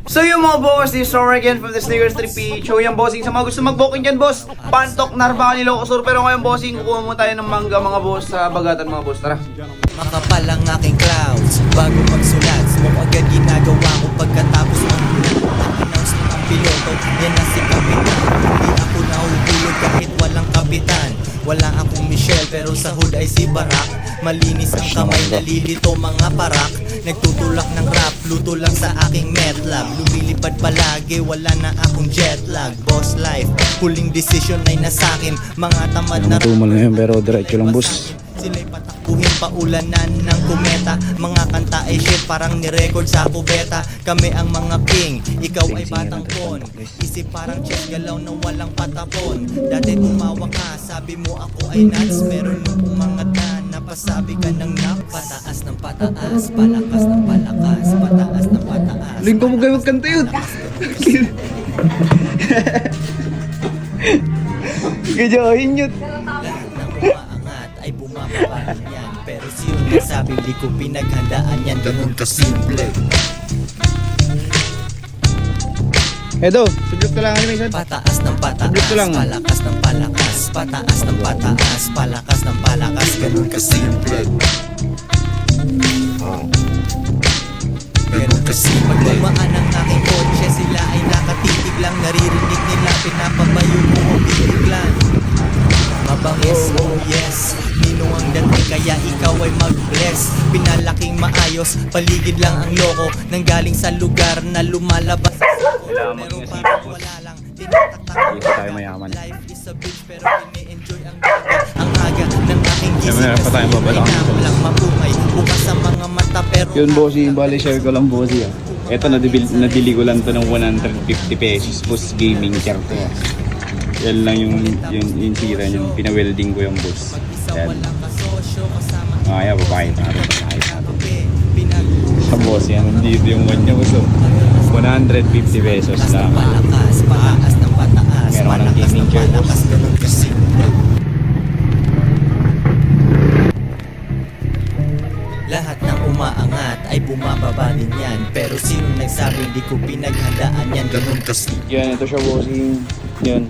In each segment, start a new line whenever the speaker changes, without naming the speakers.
So yung mga boss, this is Storm again from the Sneakers 3P. Show yan bossing sa mga gusto mag-booking dyan boss. Pantok, Narva, Ilocos. Pero ngayon bossing, kukuha mo tayo ng mangga mga boss sa bagatan mga boss. Tara.
Makapal ang aking clouds bago magsulat. Smoke agad ginagawa ko pagkatapos announce ng ang piloto. Yan na si Kapitan. Hindi ako nahuhulog kahit walang kapitan. Wala akong Michelle pero sa hood ay si Barack. Malinis ang kamay, nalilito mga parak. Nagtutulak ng rap, luto lang sa aking metlab. Lumilipad palagi, wala na akong jetlag. Boss life, huling decision ay nasakin. Mga tamad na
Tumal ngayon pero diretso lang boss.
sila'y patakbuhin paulanan ng kometa. Mga kanta ay shit parang nirecord sa kubeta. Kami ang mga king, ikaw ay batang pon. Isip parang chess galaw na walang patapon. Dati tumawa ka, sabi mo ako ay nuts. Meron nung umangat na, napasabi ka ng nap. Pataas ng pataas, palakas ng palakas. Pataas ng pataas.
Lingko mo kayo magkanta yun. Gajahin yun.
Lahat ng umaangat ay bumababa rin yan. Pero sino nagsabi di ko pinaghandaan yan. Ganun kasimple.
Edo, sublok ka lang ano minsan.
Pataas ng pataas,
Dito lang.
palakas ng palakas. Pataas ng pataas, palakas ng palakas. Ganun kasimple. Ganun kasimple. Pag dumaan ang aking kotse, sila ay nakatitig lang. Naririnig nila, pinapabayo mo ang bibiglan. Mabangis, oh yes. Ninong ang dating kaya ikaw ay mag-bless. Pinalaking maayos, paligid lang ang loko. Nanggaling sa lugar na lumalabas.
Kailangan
Pero
maging
parang wala lang, tinatatak.
Dito tayo mayaman.
Life is a bitch pero ini-enjoy ang dagat. Ang aga ng aking gising
Meron pa tayong babala.
lang mabungay. Bukas sa mga mata pero
Yun bossy, bali share ko lang bossy ah. Ito nadili ko lang to ng 150 pesos boss, gaming chair to ah. Yan lang yung sira niyan, pina-welding ko yung boss. Yan.
walang kasosyo kasama
Kaya babayad natin, babayad natin.
pinag
Sa boss yan, nandito yung kanya boss oh. 150 pesos lang.
palakas, pataas ng pataas.
Meron ka ng
Palakas
gaming
ng
chair, boss.
palakas, ganun kasimple. Lahat ng umaangat ay bumababa din yan. Pero sino nagsabi di ko pinaghandaan yan. Ganun kasi.
Yan, ito siya bossing. Yan.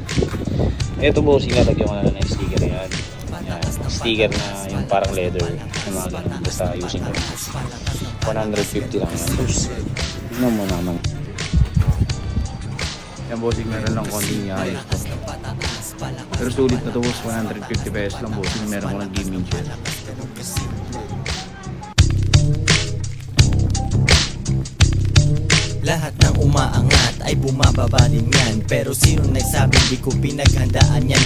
Ito bossing, lalagyan ko na lang ng sticker yan. Yan. Sticker na yung parang leather. Yung mga ganun. Basta using ko. 150 lang yan boss. Tignan mo naman. Yan bossing, meron lang konting ayos to. Pero sulit na to boss, 150 pesos lang bossing. Meron ko ng gaming chair.
Lahat ng umaangat ay bumababa din yan. Pero sino nagsabi di ko pinaghandaan yan.